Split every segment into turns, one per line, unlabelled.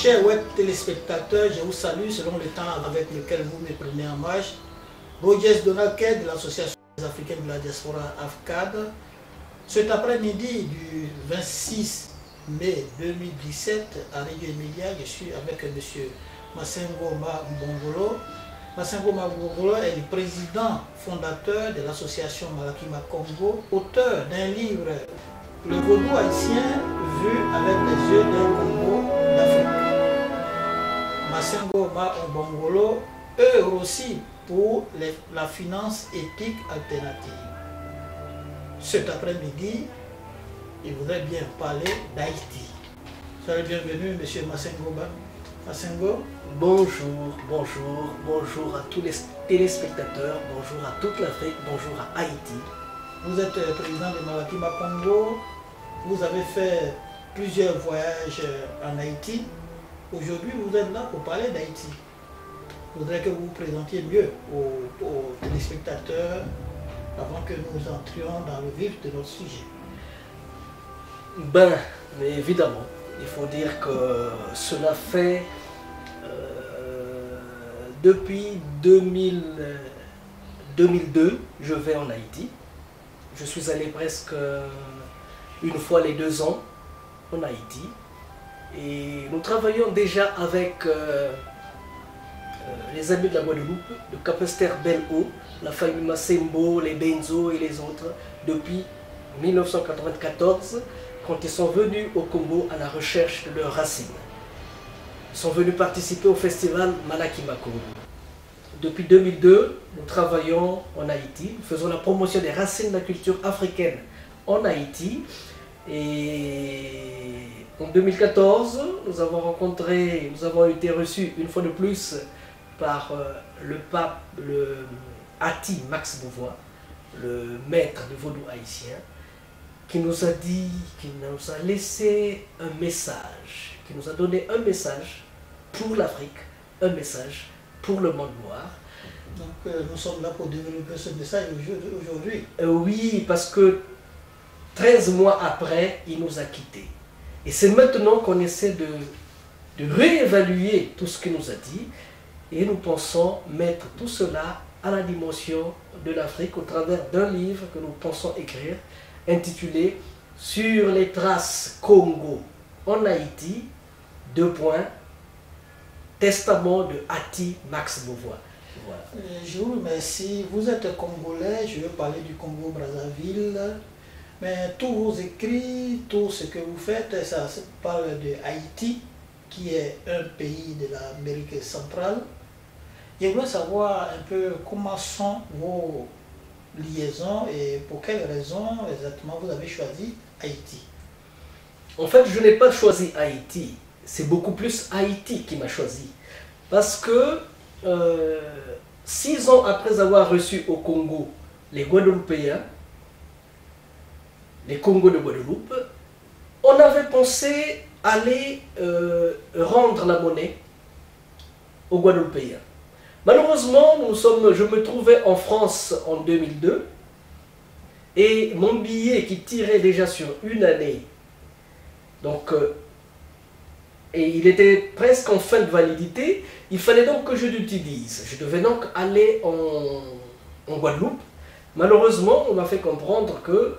Chers web téléspectateurs, je vous salue selon le temps avec lequel vous me prenez en marche. Rogers Donalquet de l'Association africaine de la diaspora AFCAD. Cet après-midi du 26 mai 2017 à Radio Emilia, je suis avec M. Massengo Mbongolo. Massengo Mbongolo est le président fondateur de l'association Malakima Congo, auteur d'un livre, Le Vaudou haïtien vu avec les yeux d'un Congo d'Afrique. Massengo Mbongolo œuvre aussi pour la finance éthique alternative. Cet après-midi, il voudrait bien parler d'Haïti. Soyez bienvenue, M. Massengo. Massengo.
Bonjour, bonjour, bonjour à tous les téléspectateurs, bonjour à toute l'Afrique, bonjour à Haïti.
Vous êtes président de Malakima Congo, vous avez fait plusieurs voyages en Haïti. Aujourd'hui, vous êtes là pour parler d'Haïti. Je voudrais que vous vous présentiez mieux aux téléspectateurs avant que nous entrions dans le vif de notre sujet.
Ben, mais évidemment, il faut dire que cela fait depuis 2002, je vais en Haïti. Je suis allé presque une fois les 2 ans en Haïti. Et nous travaillons déjà avec les amis de la Guadeloupe, de Capesterre Bel-Eau, la famille Massembo, les Benzo et les autres, depuis 1994, quand ils sont venus au Congo à la recherche de leurs racines. Ils sont venus participer au festival Malakima Congo. Depuis 2002, nous travaillons en Haïti, nous faisons la promotion des racines de la culture africaine en Haïti. Et en 2014, nous avons été reçus une fois de plus par le pape, le Ati Max Beauvois, le maître du vaudou haïtien, qui nous a dit, qui nous a laissé un message, qui nous a donné un message pour l'Afrique, un message pour le monde noir.
Donc nous sommes là pour développer ce message aujourd'hui.
Oui, parce que 13 mois après, il nous a quittés. Et c'est maintenant qu'on essaie de réévaluer tout ce qu'il nous a dit. Et nous pensons mettre tout cela à la dimension de l'Afrique au travers d'un livre que nous pensons écrire, intitulé « Sur les traces Congo en Haïti, Testament de Ati Max Beauvois ». Voilà.
Je vous remercie. Vous êtes congolais, je veux parler du Congo-Brazzaville. Mais tous vos écrits, tout ce que vous faites, ça parle de Haïti, qui est un pays de l'Amérique centrale. Je voudrais savoir un peu comment sont vos liaisons et pour quelles raisons exactement vous avez choisi Haïti.
En fait, je n'ai pas choisi Haïti, c'est beaucoup plus Haïti qui m'a choisi. Parce que 6 ans après avoir reçu au Congo les Guadeloupéens, les Congos de Guadeloupe, on avait pensé aller rendre la monnaie aux Guadeloupéens. Malheureusement, je me trouvais en France en 2002 et mon billet qui tirait déjà sur une année, donc, et il était presque en fin de validité, il fallait donc que je l'utilise. Je devais donc aller en Guadeloupe. Malheureusement, on m'a fait comprendre que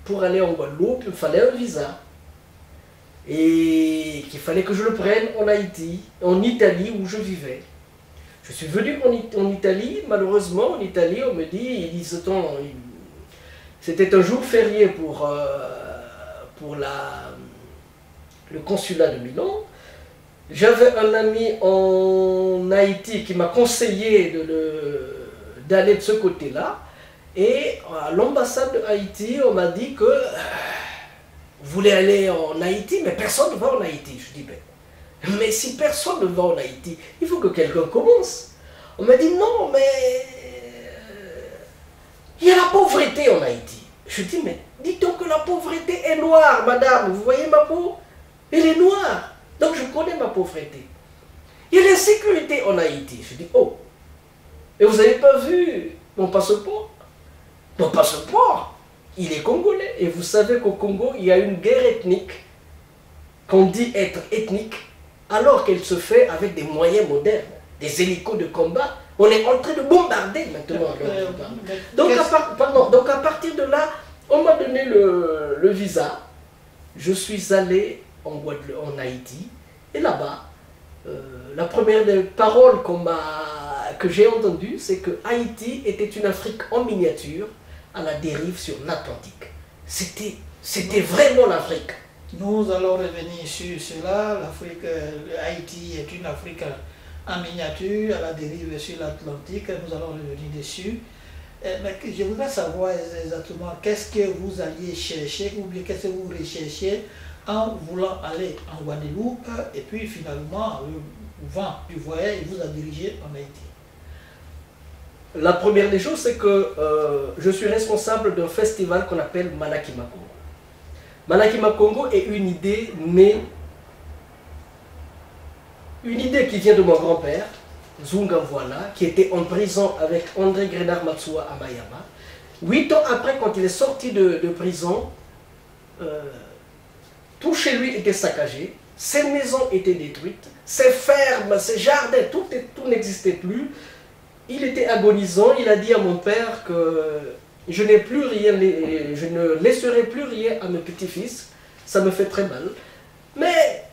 pour aller en Guadeloupe, il fallait un visa. Et qu'il fallait que je le prenne en Haïti, en Italie où je vivais. Je suis venu en Italie, malheureusement en Italie on me dit, c'était un jour férié pour le consulat de Milan. J'avais un ami en Haïti qui m'a conseillé d'aller de ce côté-là. Et à l'ambassade de Haïti, on m'a dit que vous voulez aller en Haïti, mais personne ne va en Haïti. Je dis, mais si personne ne va en Haïti, il faut que quelqu'un commence. On m'a dit, non, mais il y a la pauvreté en Haïti. Je dis, mais dites donc que la pauvreté est noire, madame. Vous voyez ma peau? Elle est noire. Donc je connais ma pauvreté. Il y a l'insécurité en Haïti. Je dis, oh, et vous n'avez pas vu mon passeport? Mon passeport, il est congolais. Et vous savez qu'au Congo, il y a une guerre ethnique, qu'on dit être ethnique, alors qu'elle se fait avec des moyens modernes, des hélicos de combat. On est en train de bombarder maintenant. Donc à partir de là, on m'a donné le visa. Je suis allé en Haïti. Et là-bas, la première des paroles que j'ai entendues, c'est que Haïti était une Afrique en miniature à la dérive sur l'Atlantique. C'était vraiment l'Afrique.
Nous allons revenir sur cela. Haïti est une Afrique en miniature, à la dérive sur l'Atlantique. Nous allons revenir dessus. Mais je voudrais savoir exactement qu'est-ce que vous alliez chercher ou bien qu'est-ce que vous recherchiez en voulant aller en Guadeloupe et puis finalement le vent du voyage vous a dirigé en Haïti.
La première des choses, c'est que je suis responsable d'un festival qu'on appelle Manakima Congo. Manakima Congo est une idée née, une idée qui vient de mon grand-père, Zunga Mvwana, qui était en prison avec André Grenard Matsua à Mayama. 8 ans après, quand il est sorti de prison, tout chez lui était saccagé, ses maisons étaient détruites, ses fermes, ses jardins, tout n'existait plus. Il était agonisant, il a dit à mon père que je n'ai plus rien, je ne laisserai plus rien à mes petits-fils, ça me fait très mal. Mais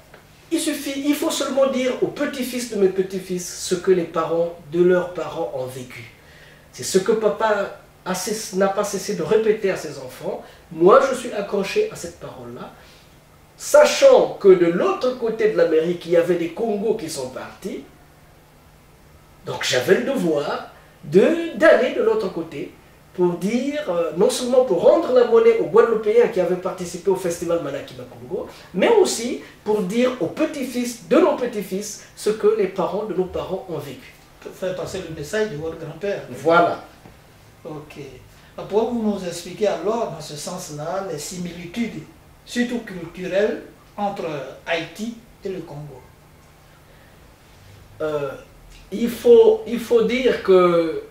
il faut seulement dire aux petits-fils de mes petits-fils ce que les parents de leurs parents ont vécu. C'est ce que papa n'a pas cessé de répéter à ses enfants. Moi, je suis accroché à cette parole-là, sachant que de l'autre côté de l'Amérique, il y avait des Congos qui sont partis. Donc j'avais le devoir d'aller de l'autre côté pour dire, non seulement pour rendre la monnaie aux Guadeloupéens qui avaient participé au festival Manakima Congo, mais aussi pour dire aux petits-fils de nos petits-fils ce que les parents de nos parents ont vécu.
Pour faire passer le message de votre grand-père.
Voilà.
Ok. Pourquoi vous nous expliquer alors, dans ce sens-là, les similitudes, surtout culturelles, entre Haïti et le Congo?
Il faut dire que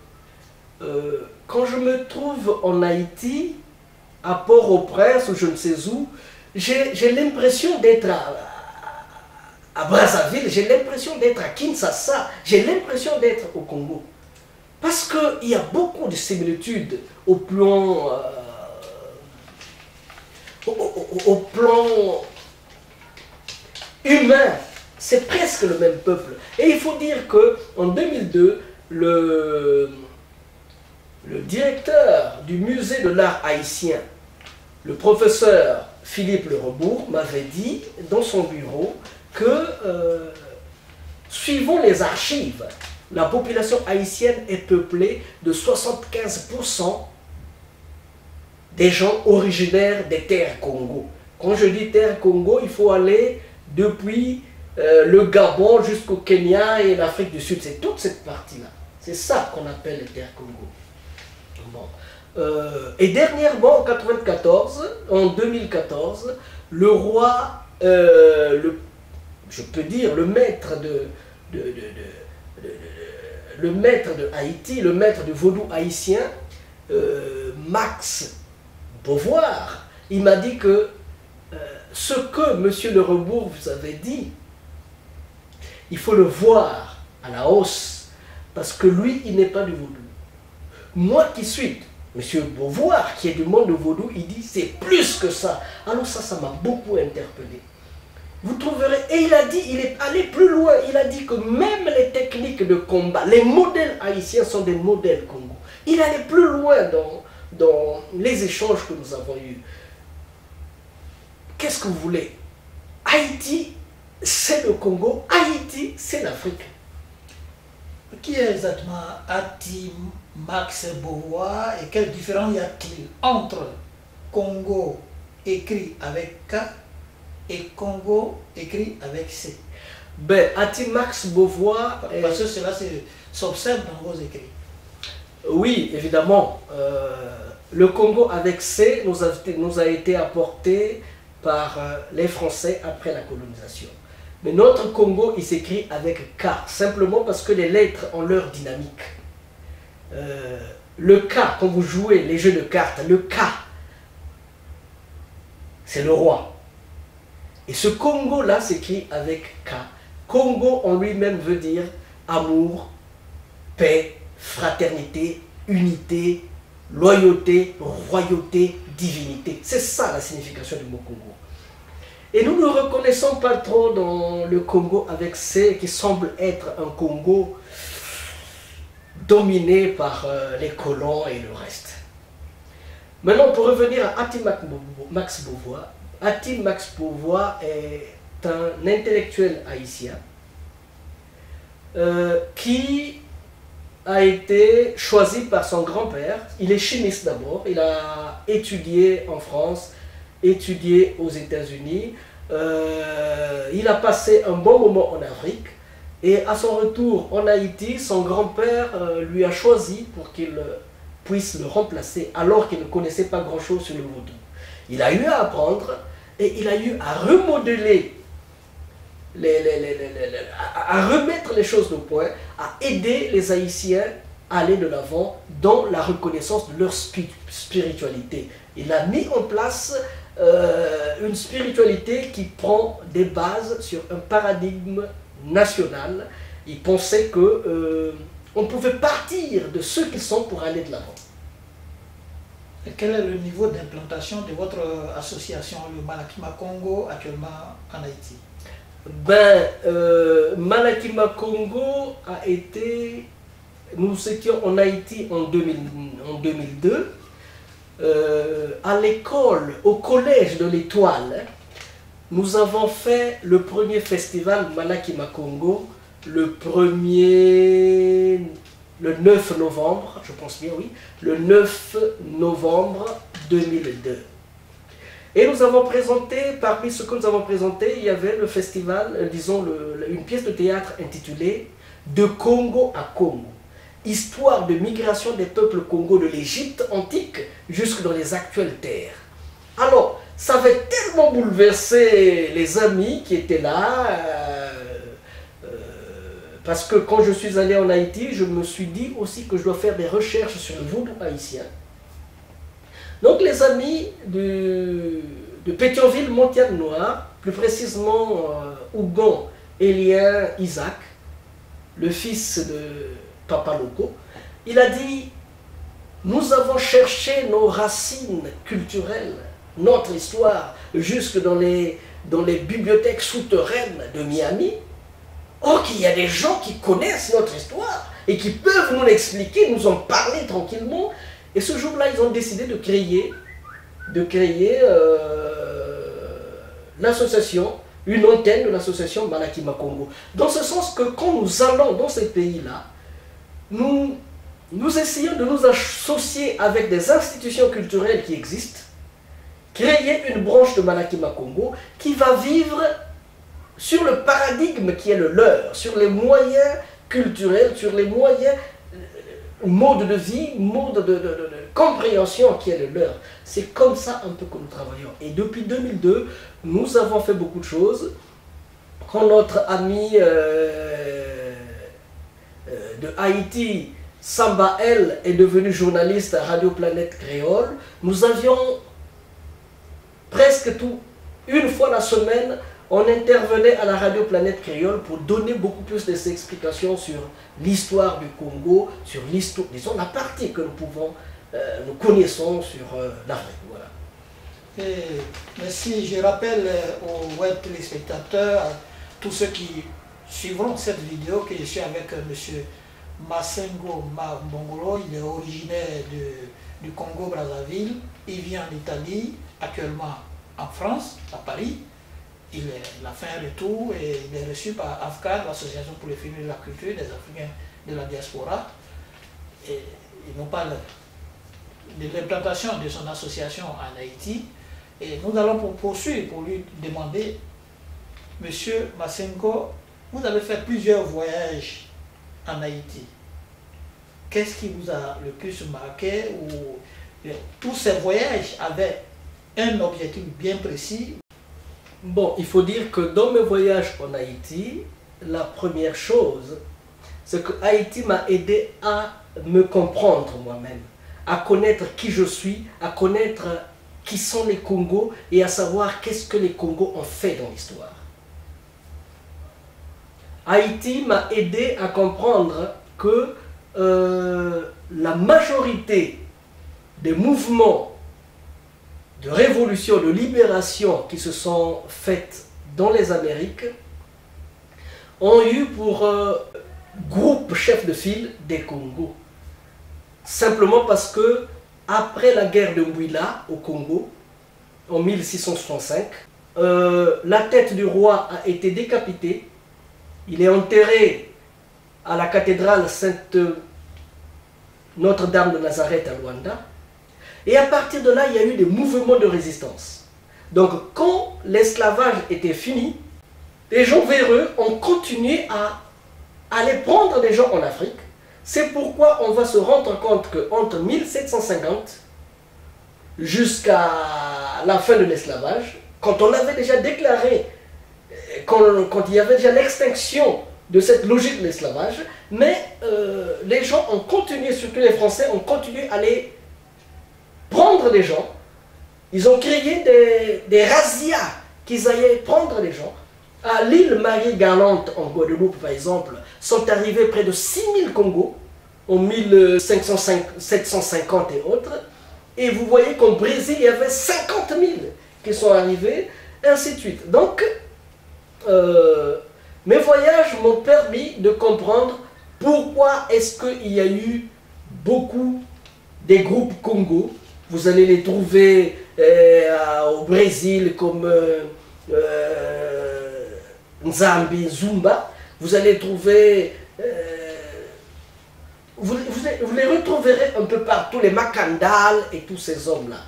quand je me trouve en Haïti, à Port-au-Prince ou je ne sais où, j'ai l'impression d'être à Brazzaville, j'ai l'impression d'être à Kinshasa, j'ai l'impression d'être au Congo. Parce qu'il y a beaucoup de similitudes au plan humain. C'est presque le même peuple. Et il faut dire qu'en 2002, le directeur du musée de l'art haïtien, le professeur Philippe Le Rebourg, m'avait dit dans son bureau que, suivant les archives, la population haïtienne est peuplée de 75% des gens originaires des terres Congo. Quand je dis terres Congo, il faut aller depuis le Gabon jusqu'au Kenya et l'Afrique du Sud. C'est toute cette partie-là. C'est ça qu'on appelle les terres Congo. Bon. Et dernièrement, en 2014, le roi, je peux dire, le maître de Haïti, le maître du vaudou haïtien, Max Beauvoir, il m'a dit que ce que M. Le Rebourg vous avait dit, il faut le voir à la hausse, parce que lui, il n'est pas du vaudou. Moi qui suis M. Beauvoir, qui est du monde du vaudou, il dit c'est plus que ça. Alors ça m'a beaucoup interpellé. Vous trouverez, et il a dit, il est allé plus loin, il a dit que même les techniques de combat, les modèles haïtiens sont des modèles Congo. Il allait plus loin dans les échanges que nous avons eus. Qu'est-ce que vous voulez? Haïti, c'est le Congo, Haïti, c'est l'Afrique.
Qui est exactement Haïti Max Beauvoir et quelle différence y a-t-il entre Congo écrit avec K et Congo écrit avec C?
Ben, Haïti Max Beauvoir...
Parce que cela s'observe dans vos écrits.
Oui, évidemment. Le Congo avec C nous a été apporté par les Français après la colonisation. Mais notre Congo, il s'écrit avec K, simplement parce que les lettres ont leur dynamique. Le K, quand vous jouez les jeux de cartes, le K, c'est le roi. Et ce Congo-là s'écrit avec K. Congo en lui-même veut dire amour, paix, fraternité, unité, loyauté, royauté, divinité. C'est ça la signification du mot Congo. Et nous ne reconnaissons pas trop dans le Congo avec ce qui semble être un Congo dominé par les colons et le reste. Maintenant, pour revenir à Ati Max Beauvois, Ati Max Beauvois est un intellectuel haïtien qui a été choisi par son grand-père. Il est chimiste d'abord, il a étudié en France, étudié aux États-Unis, il a passé un bon moment en Afrique et à son retour en Haïti, son grand-père lui a choisi pour qu'il puisse le remplacer alors qu'il ne connaissait pas grand-chose sur le vaudou. Il a eu à apprendre et il a eu à remodeler, à remettre les choses au point, à aider les Haïtiens à aller de l'avant dans la reconnaissance de leur spiritualité. Il a mis en place une spiritualité qui prend des bases sur un paradigme national. Il pensait que on pouvait partir de ceux qu'ils sont pour aller de l'avant.
Quel est le niveau d'implantation de votre association, le Malakima Congo, actuellement en Haïti?
Malakima Congo a été... Nous étions en Haïti en 2002. À l'école, au collège de l'Étoile, nous avons fait le premier festival Malakima Congo, le 9 novembre, je pense bien, oui, le 9 novembre 2002. Et nous avons présenté, parmi ce que nous avons présenté, il y avait le festival, disons, une pièce de théâtre intitulée « De Congo à Congo ». Histoire de migration des peuples Congo de l'Égypte antique jusque dans les actuelles terres. Alors, ça avait tellement bouleversé les amis qui étaient là, parce que quand je suis allé en Haïti, je me suis dit aussi que je dois faire des recherches sur le vaudou haïtien. Donc les amis de Pétionville, Montier-Noir, plus précisément Ougon, Élien, Isaac, le fils de Papa Loco, il a dit: nous avons cherché nos racines culturelles, notre histoire, jusque dans les bibliothèques souterraines de Miami. Or qu'il y a des gens qui connaissent notre histoire et qui peuvent nous l'expliquer, nous en parler tranquillement. Et ce jour-là, ils ont décidé de créer l'association, une antenne de l'association Malakima Congo. Dans ce sens que quand nous allons dans ces pays-là, nous essayons de nous associer avec des institutions culturelles qui existent, créer une branche de Malakima Congo qui va vivre sur le paradigme qui est le leur, sur les moyens culturels, sur les moyens, modes de vie, modes de compréhension qui est le leur. C'est comme ça un peu que nous travaillons. Et depuis 2002, nous avons fait beaucoup de choses. Quand notre ami de Haïti, Samba El, est devenu journaliste à Radio Planète Créole, nous avions presque une fois la semaine, on intervenait à la Radio Planète Créole pour donner beaucoup plus d'explications sur l'histoire du Congo, sur l'histoire, disons, la partie que nous connaissons sur l'Afrique. Voilà.
Mais si je rappelle aux web téléspectateurs, tous ceux qui suivront cette vidéo, que je suis avec M. Masengo Mbongolo, il est originaire du Congo-Brazzaville, il vit en Italie, actuellement en France, à Paris. Il a fait un retour et il est reçu par AFCAD, l'Association pour les films de la culture des Africains de la diaspora. Et il nous parle de l'implantation de son association en Haïti. Et nous allons poursuivre pour lui demander, Monsieur Masengo, vous avez fait plusieurs voyages en Haïti. Qu'est-ce qui vous a le plus marqué? Tous ces voyages avaient un objectif bien précis?
Bon, il faut dire que dans mes voyages en Haïti, la première chose, c'est que Haïti m'a aidé à me comprendre moi-même, à connaître qui je suis, à connaître qui sont les Congos et à savoir qu'est-ce que les Congos ont fait dans l'histoire. Haïti m'a aidé à comprendre que la majorité des mouvements de révolution, de libération qui se sont faits dans les Amériques ont eu pour groupe chef de file des Congos. Simplement parce que après la guerre de Mbouila au Congo, en 1665, la tête du roi a été décapitée. Il est enterré à la cathédrale Sainte Notre-Dame de Nazareth à Luanda. Et à partir de là, il y a eu des mouvements de résistance. Donc, quand l'esclavage était fini, les gens véreux ont continué à aller prendre des gens en Afrique. C'est pourquoi on va se rendre compte qu'entre 1750 jusqu'à la fin de l'esclavage, quand on avait déjà déclaré, quand il y avait déjà l'extinction de cette logique de l'esclavage, mais les gens ont continué, surtout les Français, ont continué à aller prendre des gens. Ils ont créé des razzias qu'ils allaient prendre des gens. À l'île Marie-Galante, en Guadeloupe par exemple, sont arrivés près de 6000 Congos en 1750 et autres. Et vous voyez qu'au Brésil, il y avait 50 000 qui sont arrivés, et ainsi de suite. Donc, mes voyages m'ont permis de comprendre pourquoi est-ce qu'il y a eu beaucoup des groupes Congo. Vous allez les trouver au Brésil comme Nzambi, Zumba. Vous allez trouver... vous les retrouverez un peu partout, les Macandal et tous ces hommes-là.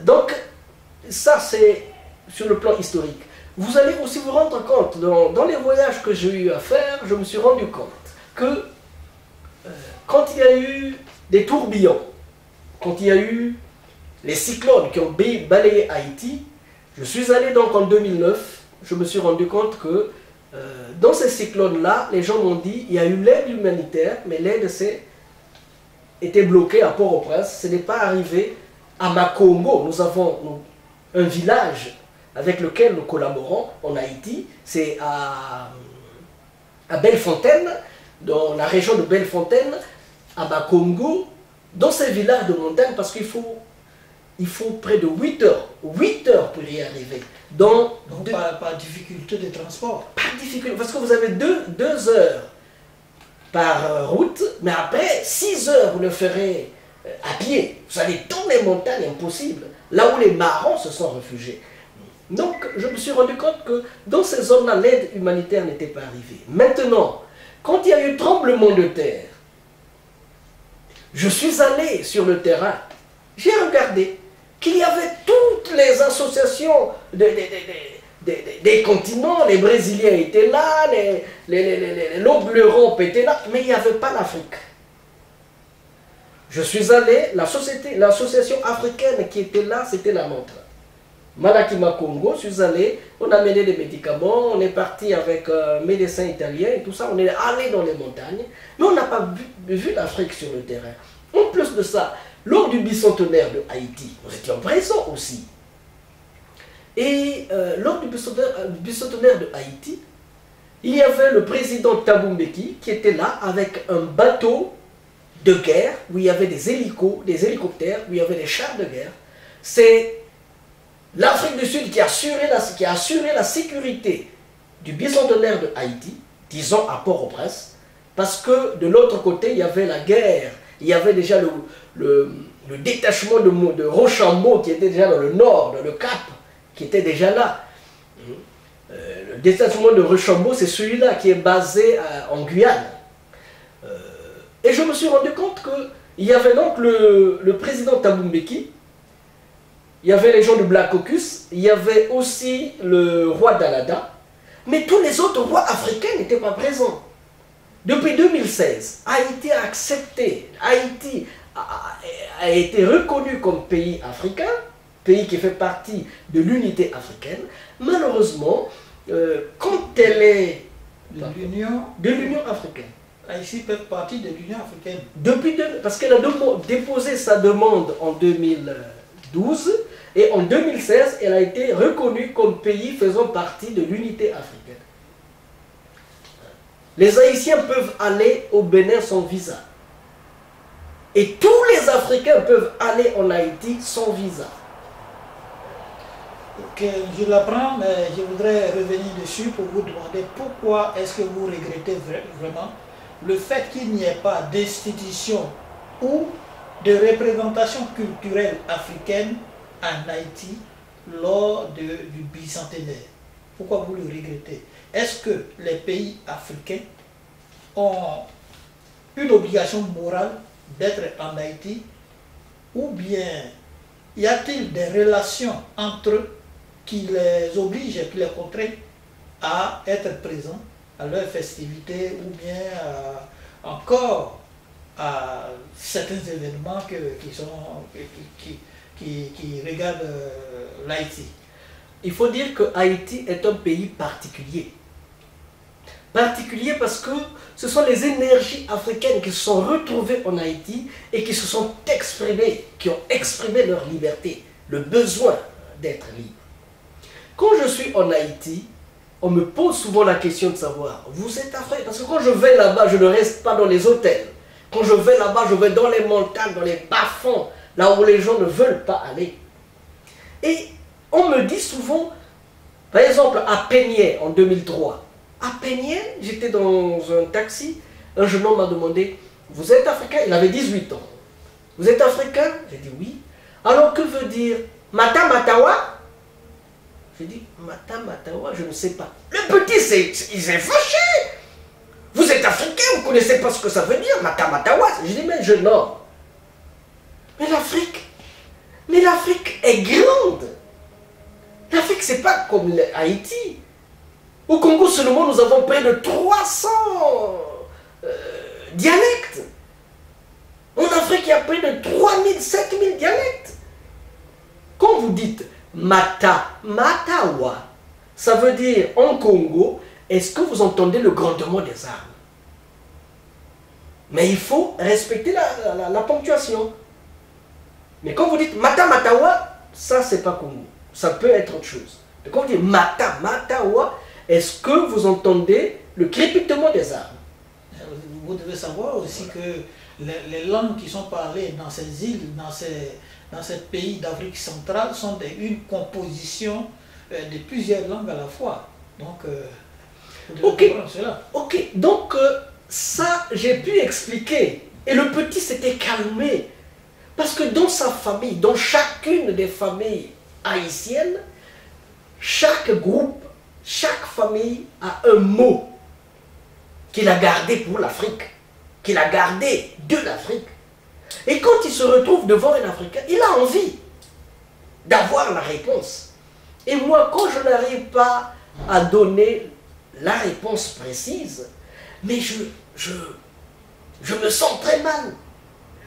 Donc, ça c'est sur le plan historique. Vous allez aussi vous rendre compte, dans les voyages que j'ai eu à faire, je me suis rendu compte que quand il y a eu des tourbillons, quand il y a eu les cyclones qui ont balayé Haïti, je suis allé donc en 2009, je me suis rendu compte que dans ces cyclones-là, les gens m'ont dit, il y a eu l'aide humanitaire, mais l'aide était bloquée à Port-au-Prince, ce n'est pas arrivé à Makongo. Nous avons un village avec lequel nous collaborons en Haïti, c'est à Bellefontaine, dans la région de Bellefontaine, à Makongo, dans ces villages de montagne, parce qu'il faut près de 8 heures pour y arriver. Donc
pas difficulté de transport.
Pas difficulté, parce que vous avez 2 heures par route, mais après 6 heures, vous le ferez à pied. Vous allez dans les montagnes, impossible, là où les marrons se sont réfugiés. Donc, je me suis rendu compte que dans ces zones-là, l'aide humanitaire n'était pas arrivée. Maintenant, quand il y a eu tremblement de terre, je suis allé sur le terrain, j'ai regardé qu'il y avait toutes les associations des continents, les Brésiliens étaient là, l'Europe était là, mais il n'y avait pas l'Afrique. Je suis allé, l'association africaine qui était là, c'était la nôtre. Malakima Congo, je suis allé, on a mené des médicaments, on est parti avec un médecin italien et tout ça, on est allé dans les montagnes, mais on n'a pas vu l'Afrique sur le terrain. En plus de ça, lors du bicentenaire de Haïti, nous étions présents aussi. Et lors du bicentenaire de Haïti, il y avait le président Thabo Mbeki qui était là avec un bateau de guerre où il y avait des hélicoptères, où il y avait des chars de guerre. C'est l'Afrique du Sud qui a assuré la sécurité du bicentenaire de Haïti, disons à Port-au-Prince, parce que de l'autre côté, il y avait la guerre, il y avait déjà le détachement de Rochambeau qui était déjà dans le nord, dans le Cap, qui était déjà là. Le détachement de Rochambeau, c'est celui-là qui est basé en Guyane. Et je me suis rendu compte qu'il y avait donc le président Thabo Mbeki, il y avait les gens du Black Caucus, il y avait aussi le roi d'Alada, mais tous les autres rois africains n'étaient pas présents. Depuis 2016, Haïti a accepté, Haïti a été reconnu comme pays africain, pays qui fait partie de l'unité africaine. Malheureusement, quand elle est de l'Union africaine,
Haïti fait partie de l'Union africaine.
Parce qu'elle a déposé sa demande en 2012 et en 2016, elle a été reconnue comme pays faisant partie de l'unité africaine. Les Haïtiens peuvent aller au Bénin sans visa. Et tous les Africains peuvent aller en Haïti sans visa.
Ok, je l'apprends, mais je voudrais revenir dessus pour vous demander pourquoi est-ce que vous regrettez vraiment le fait qu'il n'y ait pas d'institution ou de représentation culturelle africaine en Haïti lors du bicentenaire. Pourquoi vous le regrettez? Est-ce que les pays africains ont une obligation morale d'être en Haïti, ou bien y a-t-il des relations entre eux qui les obligent et qui les contraignent à être présents à leurs festivités, ou bien encore à certains événements qui regardent l'Haïti?
Il faut dire que Haïti est un pays particulier. Particulier parce que ce sont les énergies africaines qui se sont retrouvées en Haïti et qui se sont exprimées, qui ont exprimé leur liberté, le besoin d'être libre. Quand je suis en Haïti, on me pose souvent la question de savoir, vous êtes africain? Parce que quand je vais là-bas, je ne reste pas dans les hôtels. Quand je vais là-bas, je vais dans les montagnes, dans les bas-fonds, là où les gens ne veulent pas aller. Et on me dit souvent, par exemple à Peigné en 2003, à Peigné, j'étais dans un taxi, un jeune homme m'a demandé, vous êtes africain? Il avait 18 ans. Vous êtes africain? J'ai dit oui. Alors que veut dire Mata Matawa? J'ai dit Mata Matawa, je ne sais pas. Le petit, il s'est fâché. Vous êtes africain, vous ne connaissez pas ce que ça veut dire, Mata Matawa? J'ai dit mais jeune homme, mais l'Afrique est grande. L'Afrique, c'est pas comme Haïti. Au Congo seulement, nous avons près de 300 dialectes. En Afrique, il y a près de 3000, 7000 dialectes. Quand vous dites Mata, Matawa, ça veut dire en Congo, est-ce que vous entendez le grondement des armes? Mais il faut respecter la ponctuation. Mais quand vous dites Mata, Matawa, ça, c'est pas Congo. Ça peut être autre chose. Mais quand vous dites Mata, Matawa, est-ce que vous entendez le crépitement des armes?
Vous devez savoir aussi que les langues qui sont parlées dans ces îles, dans ces pays d'Afrique centrale, sont une composition de plusieurs langues à la fois. Donc, vous devez comprendre cela.
Ok, donc ça, j'ai pu expliquer. Et le petit s'était calmé. Parce que dans sa famille, dans chacune des familles haïtiennes, chaque groupe, chaque famille a un mot qu'il a gardé pour l'Afrique, qu'il a gardé de l'Afrique. Et quand il se retrouve devant un Africain, il a envie d'avoir la réponse. Et moi, quand je n'arrive pas à donner la réponse précise, mais je me sens très mal.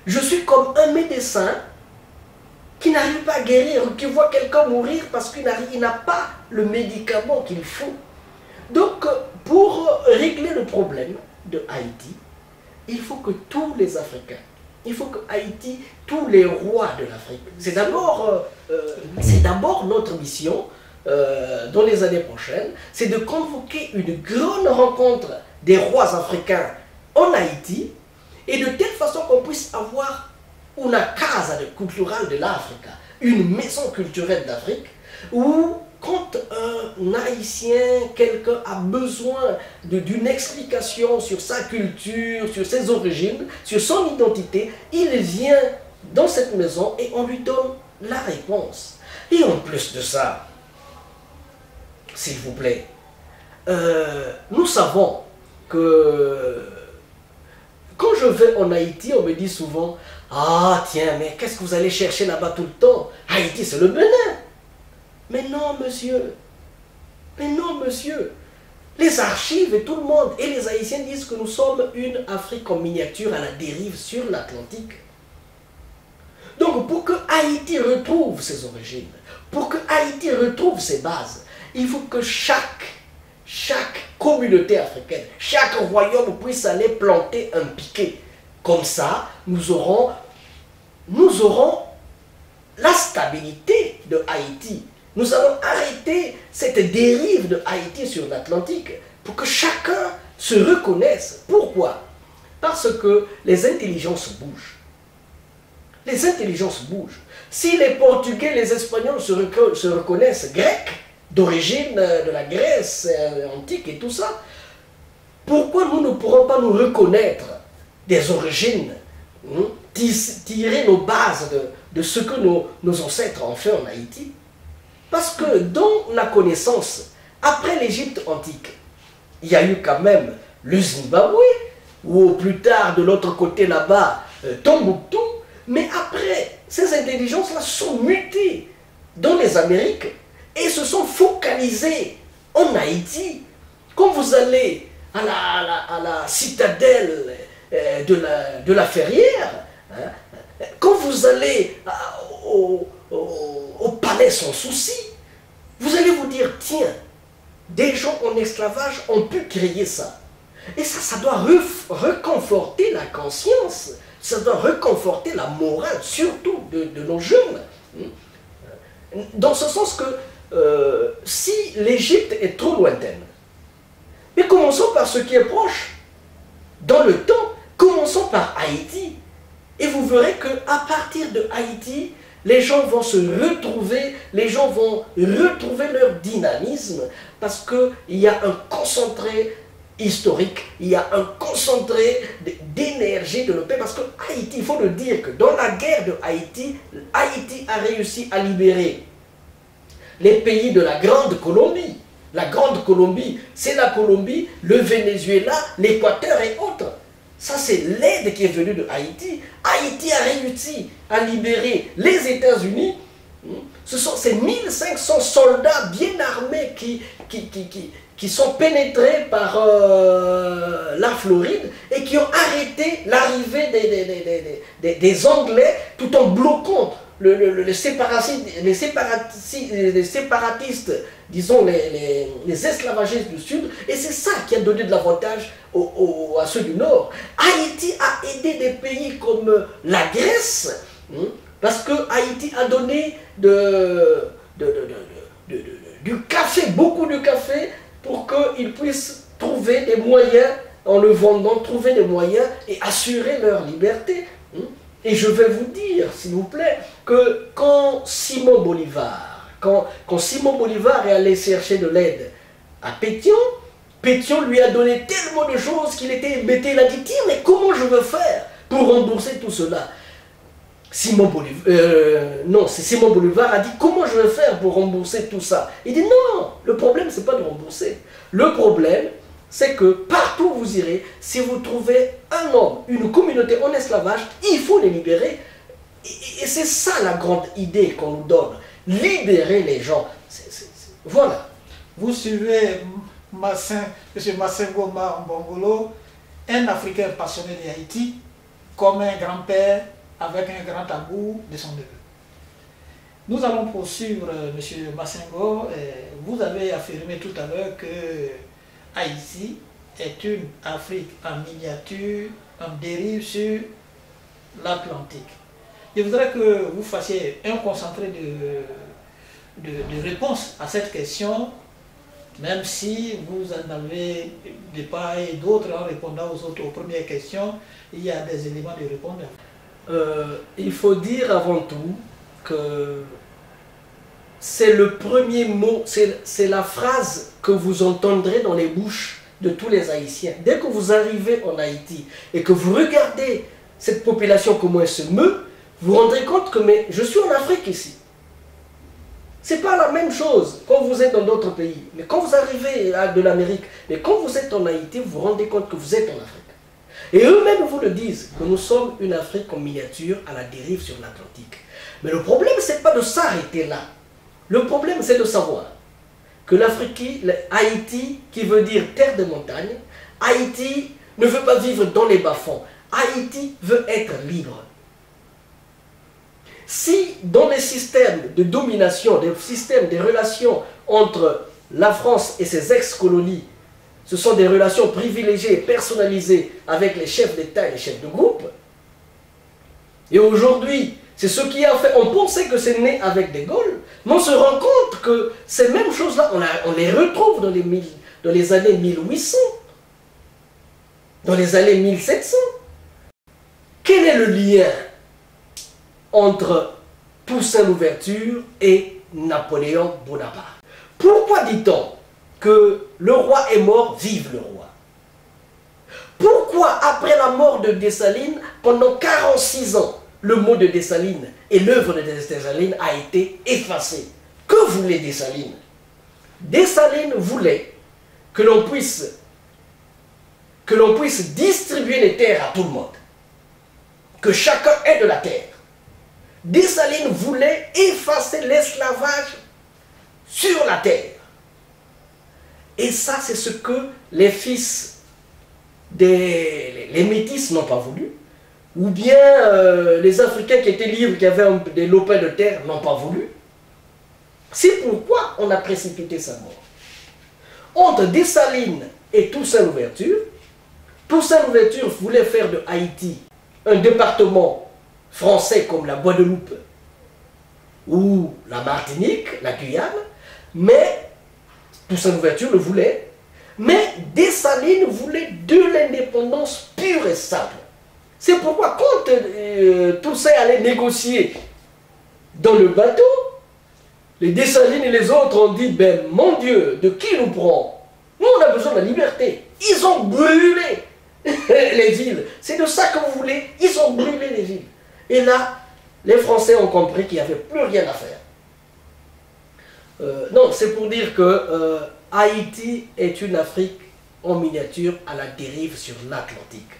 Je suis comme un médecin qui n'arrive pas à guérir, ou qui voit quelqu'un mourir parce qu'il n'a pas le médicament qu'il faut. Donc, pour régler le problème de Haïti, il faut que tous les Africains, il faut que Haïti, tous les rois de l'Afrique, c'est d'abord notre mission dans les années prochaines, c'est de convoquer une grande rencontre des rois africains en Haïti, et de telle façon qu'on puisse avoir una casa culturelle de l'Afrique, une maison culturelle d'Afrique, où quand un Haïtien, quelqu'un a besoin d'une explication sur sa culture, sur ses origines, sur son identité, il vient dans cette maison et on lui donne la réponse. Et en plus de ça, s'il vous plaît, nous savons que quand je vais en Haïti, on me dit souvent « Ah tiens, mais qu'est-ce que vous allez chercher là-bas tout le temps? Haïti, c'est le Bénin !» Mais non, monsieur. Mais non, monsieur. Les archives et tout le monde, et les Haïtiens disent que nous sommes une Afrique en miniature à la dérive sur l'Atlantique. Donc, pour que Haïti retrouve ses origines, pour que Haïti retrouve ses bases, il faut que chaque communauté africaine, chaque royaume puisse aller planter un piquet. Comme ça, nous aurons la stabilité de Haïti. Nous allons arrêter cette dérive de Haïti sur l'Atlantique pour que chacun se reconnaissent. Pourquoi? Parce que les intelligences bougent. Les intelligences bougent. Si les Portugais, les Espagnols se reconnaissent grecs, d'origine de la Grèce antique et tout ça, pourquoi nous ne pourrons pas nous reconnaître des origines, tirer nos bases de ce que nos ancêtres ont fait en Haïti? Parce que dans la connaissance, après l'Égypte antique, il y a eu quand même le Zimbabwe, ou plus tard de l'autre côté là-bas, Tombouctou, mais après, ces intelligences-là sont mutées dans les Amériques et se sont focalisées en Haïti. Quand vous allez à la citadelle de la Ferrière, hein, quand vous allez au palais sans souci, vous allez vous dire, tiens, des gens en esclavage ont pu créer ça. Et ça doit reconforter la conscience, ça doit reconforter la morale, surtout de nos jeunes. Dans ce sens que si l'Égypte est trop lointaine, mais commençons par ce qui est proche. Dans le temps, commençons par Haïti. Et vous verrez qu'à partir de Haïti, les gens vont se retrouver, les gens vont retrouver leur dynamisme, parce qu'il y a un concentré historique, il y a un concentré d'énergie de nos pays, parce que Haïti, il faut le dire que dans la guerre de Haïti, Haïti a réussi à libérer les pays de la Grande Colombie. La Grande Colombie, c'est la Colombie, le Venezuela, l'Équateur et autres. Ça, c'est l'aide qui est venue de Haïti. Haïti a réussi à libérer les États-Unis. Ce sont ces 1500 soldats bien armés qui sont pénétrés par la Floride et qui ont arrêté l'arrivée des Anglais tout en bloquant les séparatistes, disons les esclavagistes du Sud, et c'est ça qui a donné de l'avantage à ceux du Nord. Haïti a aidé des pays comme la Grèce, parce que Haïti a donné du café, beaucoup de café, pour qu'ils puissent trouver des moyens, en le vendant, trouver des moyens et assurer leur liberté. Et je vais vous dire, s'il vous plaît, que quand Simon Bolivar est allé chercher de l'aide à Pétion, Pétion lui a donné tellement de choses qu'il était embêté. Il a dit, tiens, mais comment je veux faire pour rembourser tout cela? Simon Bolivar a dit, comment je vais faire pour rembourser tout ça? Il dit, non, le problème, c'est pas de rembourser. Le problème, c'est que partout où vous irez, si vous trouvez un homme, une communauté en esclavage, il faut les libérer. Et c'est ça la grande idée qu'on nous donne. Libérer les gens. Voilà.
Vous suivez M. Massengo Mbongolo, un Africain passionné d'Haïti, comme un grand-père avec un grand amour de son neveu. Nous allons poursuivre, M. Massengo. Vous avez affirmé tout à l'heure que Haïti est une Afrique en miniature, en dérive sur l'Atlantique. Je voudrais que vous fassiez un concentré de réponse à cette question, même si vous en avez de part et d'autre en répondant aux premières questions, il y a des éléments de répondre.
Il faut dire avant tout que c'est le premier mot, c'est la phrase que vous entendrez dans les bouches de tous les Haïtiens. Dès que vous arrivez en Haïti et que vous regardez cette population, comment elle se meut, vous vous rendrez compte que mais je suis en Afrique ici. C'est pas la même chose quand vous êtes dans d'autres pays. Mais quand vous arrivez de l'Amérique, mais quand vous êtes en Haïti, vous vous rendez compte que vous êtes en Afrique. Et eux-mêmes vous le disent, que nous sommes une Afrique en miniature à la dérive sur l'Atlantique. Mais le problème, c'est pas de s'arrêter là. Le problème, c'est de savoir que Haïti, qui veut dire terre de montagne, Haïti ne veut pas vivre dans les bas-fonds. Haïti veut être libre. Si dans les systèmes de domination, des systèmes des relations entre la France et ses ex-colonies, ce sont des relations privilégiées et personnalisées avec les chefs d'État et les chefs de groupe, et aujourd'hui, c'est ce qui a fait, on pensait que c'est né avec De Gaulle, mais on se rend compte que ces mêmes choses-là, on les retrouve dans les années 1800. dans les années 1700. Quel est le lien entre Toussaint Louverture et Napoléon Bonaparte? Pourquoi dit-on que le roi est mort, vive le roi? Pourquoi après la mort de Dessalines, pendant 46 ans, le mot de Dessalines et l'œuvre de Dessalines a été effacé? Que voulait Dessalines? Dessalines voulait que l'on puisse distribuer les terres à tout le monde, que chacun ait de la terre. Dessalines voulait effacer l'esclavage sur la terre. Et ça, c'est ce que les fils les métis n'ont pas voulu, ou bien les Africains qui étaient libres, qui avaient des lopins de terre, n'ont pas voulu. C'est pourquoi on a précipité sa mort. Entre Dessalines et Toussaint Louverture, Toussaint Louverture voulait faire de Haïti un département français comme la Guadeloupe ou la Martinique, la Guyane, mais Toussaint Louverture le voulait, mais Dessalines voulait de l'indépendance pure et simple. C'est pourquoi quand Toussaint allait négocier dans le bateau, les Dessalines et les autres ont dit, ben mon Dieu, de qui nous prend? Nous on a besoin de la liberté. Ils ont brûlé les îles. C'est de ça que vous voulez? Ils ont brûlé les îles. Et là, les Français ont compris qu'il n'y avait plus rien à faire. Non, c'est pour dire que Haïti est une Afrique en miniature à la dérive sur l'Atlantique.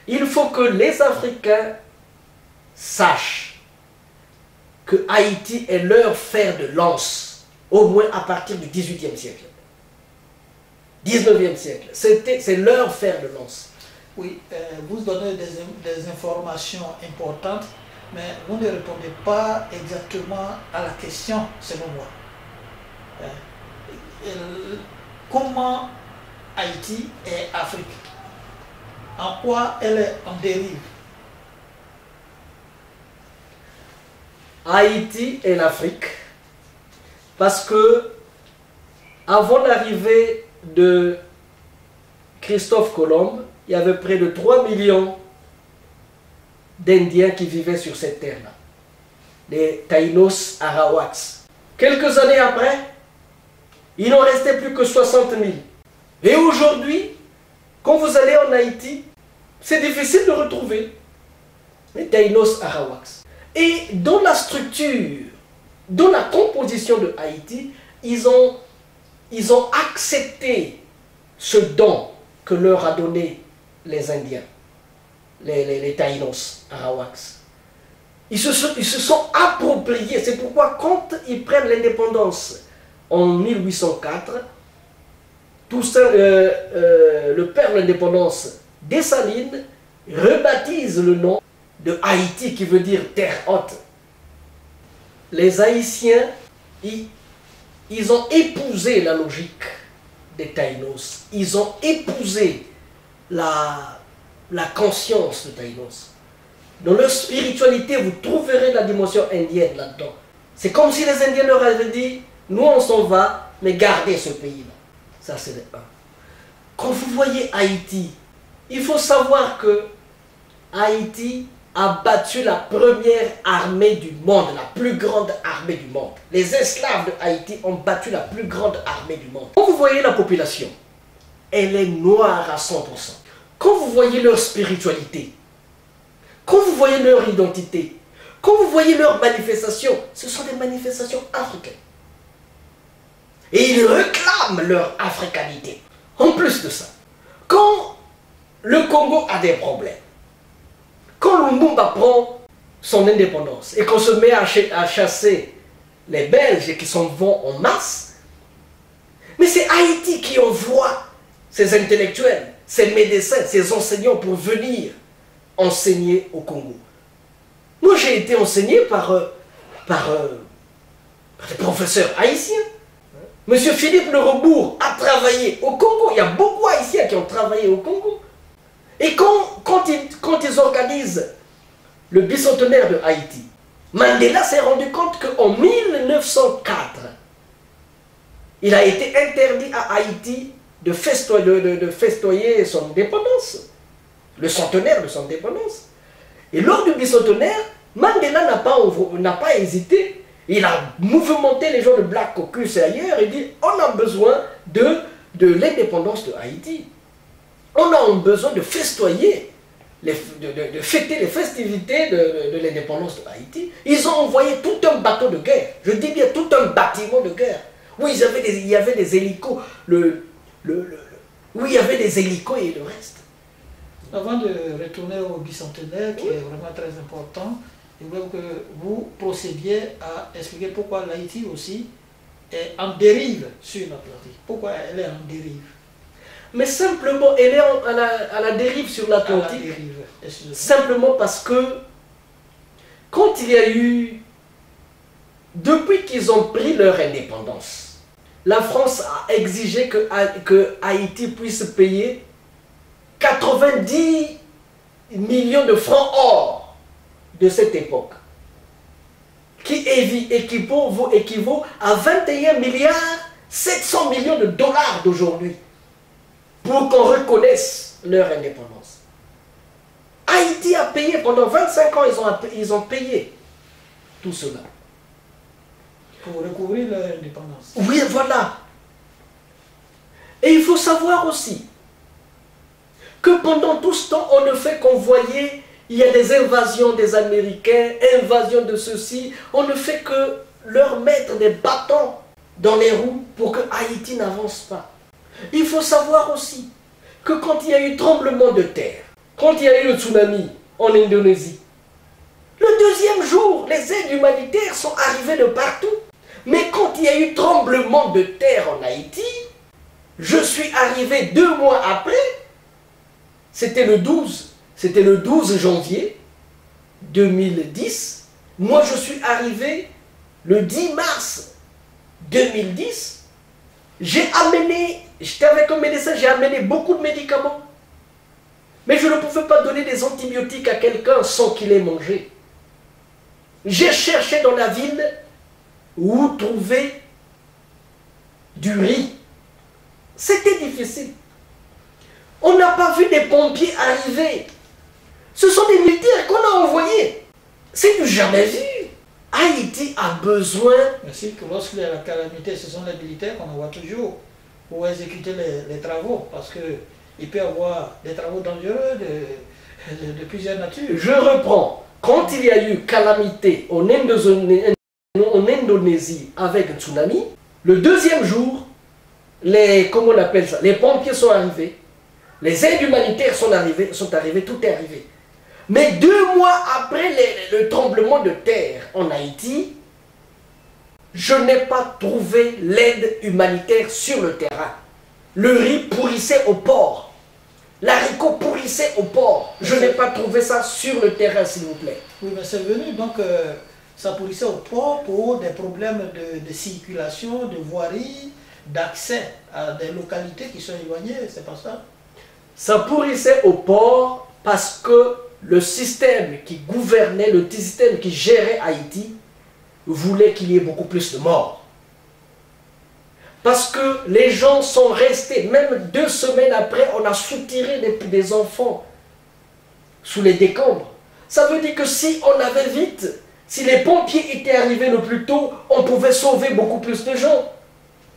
Il faut que les Africains sachent que Haïti est leur fer de lance, au moins à partir du XVIIIe siècle. 19e siècle, c'est leur fer de lance.
Oui, vous donnez des informations importantes, mais vous ne répondez pas exactement à la question, selon moi. Comment Haïti est Afrique? En quoi elle est en dérive?
Haïti est l'Afrique parce que avant l'arrivée de Christophe Colomb, il y avait près de 3 millions d'Indiens qui vivaient sur cette terre-là, les Taïnos Arawaks. Quelques années après, il n'en restait plus que 60 000. Et aujourd'hui, quand vous allez en Haïti, c'est difficile de retrouver les Taïnos Arawaks. Et dans la structure, dans la composition de Haïti, ils ont accepté ce don que leur a donné les Indiens, les Taïnos Arawaks. Ils se sont appropriés. C'est pourquoi quand ils prennent l'indépendance en 1804, Toussaint, le père de l'indépendance, Dessalines, rebaptise le nom de Haïti qui veut dire terre haute. Les Haïtiens, ils ont épousé la logique des Taïnos. Ils ont épousé la conscience de Taïnos. Dans leur spiritualité, vous trouverez la dimension indienne là-dedans. C'est comme si les Indiens leur avaient dit, nous on s'en va, mais gardez ce pays-là. Ça c'est le 1. Quand vous voyez Haïti, il faut savoir que Haïti a battu la première armée du monde, la plus grande armée du monde. Les esclaves de Haïti ont battu la plus grande armée du monde. Quand vous voyez la population, elle est noire à 100%. Quand vous voyez leur spiritualité, quand vous voyez leur identité, quand vous voyez leurs manifestations, ce sont des manifestations africaines. Et ils réclament leur africanité. En plus de ça, quand le Congo a des problèmes, quand Lumumba prend son indépendance et qu'on se met à chasser les Belges et qui s'en vont en masse, mais c'est Haïti qui envoie ses intellectuels, ses médecins, ses enseignants pour venir enseigner au Congo. Moi j'ai été enseigné par des professeurs haïtiens. Monsieur Philippe Le Rebourg a travaillé au Congo. Il y a beaucoup d'Haïtiens qui ont travaillé au Congo. Et quand ils organisent le bicentenaire de Haïti, Mandela s'est rendu compte qu'en 1904, il a été interdit à Haïti de festoyer son indépendance. le centenaire de son indépendance. Et lors du bicentenaire, Mandela n'a pas hésité. Il a mouvementé les gens de Black Caucus et ailleurs et dit on a besoin de l'indépendance de Haïti. On a besoin de festoyer, de fêter les festivités de l'indépendance de Haïti. Ils ont envoyé tout un bateau de guerre, je dis bien tout un bâtiment de guerre. Oui, il y avait des hélicos, oui, il y avait des hélicos et le reste.
Avant de retourner au bicentenaire, qui est vraiment très important, je voudrais que vous procédiez à expliquer pourquoi l'Haïti aussi est en dérive sur l'Atlantique. Pourquoi elle est en dérive?
Mais simplement, elle est à la dérive sur l'Atlantique. Simplement parce que quand il y a eu, depuis qu'ils ont pris leur indépendance, la France a exigé que Haïti puisse payer 90 millions de francs or de cette époque, qui équivaut à 21 milliards 700 millions de dollars d'aujourd'hui, pour qu'on reconnaisse leur indépendance. Haïti a payé pendant 25 ans, ils ont payé tout cela.
Pour recouvrir leur indépendance.
Oui, voilà. Et il faut savoir aussi que pendant tout ce temps, on ne fait qu'envoyer, il y a des invasions des Américains, invasions de ceci, on ne fait que leur mettre des bâtons dans les roues pour que Haïti n'avance pas. Il faut savoir aussi que quand il y a eu tremblement de terre, quand il y a eu le tsunami en Indonésie, le deuxième jour, les aides humanitaires sont arrivées de partout. Mais quand il y a eu tremblement de terre en Haïti, je suis arrivé 2 mois après, c'était le 12 janvier 2010. Moi, je suis arrivé le 10 mars 2010. J'étais avec un médecin, j'ai amené beaucoup de médicaments. Mais je ne pouvais pas donner des antibiotiques à quelqu'un sans qu'il ait mangé. J'ai cherché dans la ville où trouver du riz. C'était difficile. On n'a pas vu des pompiers arriver. Ce sont des militaires qu'on a envoyés. C'est du jamais vu. Haïti a besoin...
Ainsi que lorsqu'il y a la calamité, ce sont les militaires qu'on envoie toujours pour exécuter les travaux. Parce qu'il peut y avoir des travaux dangereux de plusieurs natures.
Je reprends. Quand il y a eu calamité en Indonésie avec un tsunami, le deuxième jour, les pompiers sont arrivés, les aides humanitaires sont arrivées, tout est arrivé. Mais 2 mois après le tremblement de terre en Haïti, je n'ai pas trouvé l'aide humanitaire sur le terrain. Le riz pourrissait au port. L'haricot pourrissait au port. Je n'ai pas trouvé ça sur le terrain, s'il vous plaît.
Oui, mais c'est venu, donc ça pourrissait au port pour des problèmes de circulation, de voirie, d'accès à des localités qui sont éloignées, c'est pas ça?
Ça pourrissait au port parce que le système qui gouvernait, le système qui gérait Haïti, voulait qu'il y ait beaucoup plus de morts. Parce que les gens sont restés, même 2 semaines après, on a soutiré des enfants sous les décombres. Ça veut dire que si on avait vite, si les pompiers étaient arrivés le plus tôt, on pouvait sauver beaucoup plus de gens.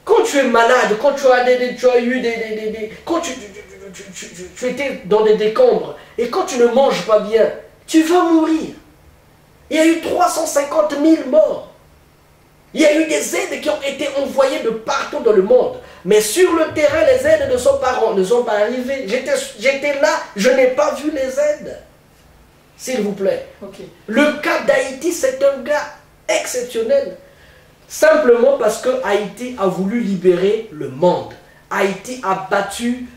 Quand tu es malade, quand tu tu étais dans des décombres, et quand tu ne manges pas bien, tu vas mourir. Il y a eu 350 000 morts. Il y a eu des aides qui ont été envoyées de partout dans le monde. Mais sur le terrain, les aides ne sont pas arrivées. J'étais là, je n'ai pas vu les aides. S'il vous plaît.
Okay.
Le cas d'Haïti, c'est un cas exceptionnel. Simplement parce que Haïti a voulu libérer le monde. Haïti a battu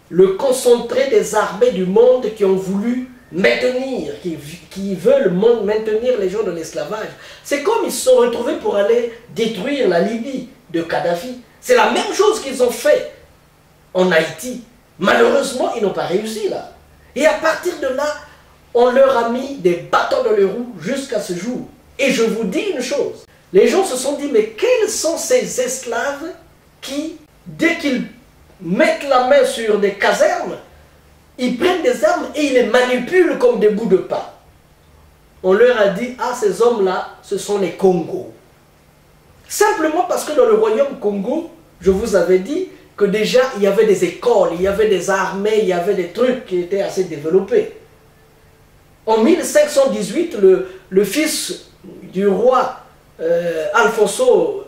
le concentré des armées du monde qui ont voulu maintenir, qui veulent maintenir les gens de l'esclavage. C'est comme ils se sont retrouvés pour aller détruire la Libye de Kadhafi. C'est la même chose qu'ils ont fait en Haïti. Malheureusement, ils n'ont pas réussi là. Et à partir de là, on leur a mis des bâtons dans les roues jusqu'à ce jour. Et je vous dis une chose, les gens se sont dit, mais quels sont ces esclaves qui, dès qu'ils mettent la main sur des casernes, ils prennent des armes et ils les manipulent comme des bouts de pain. On leur a dit, ah, ces hommes-là, ce sont les Congos. Simplement parce que dans le royaume Congo, je vous avais dit que déjà, il y avait des écoles, il y avait des armées, il y avait des trucs qui étaient assez développés. En 1518, le fils du roi Alfonso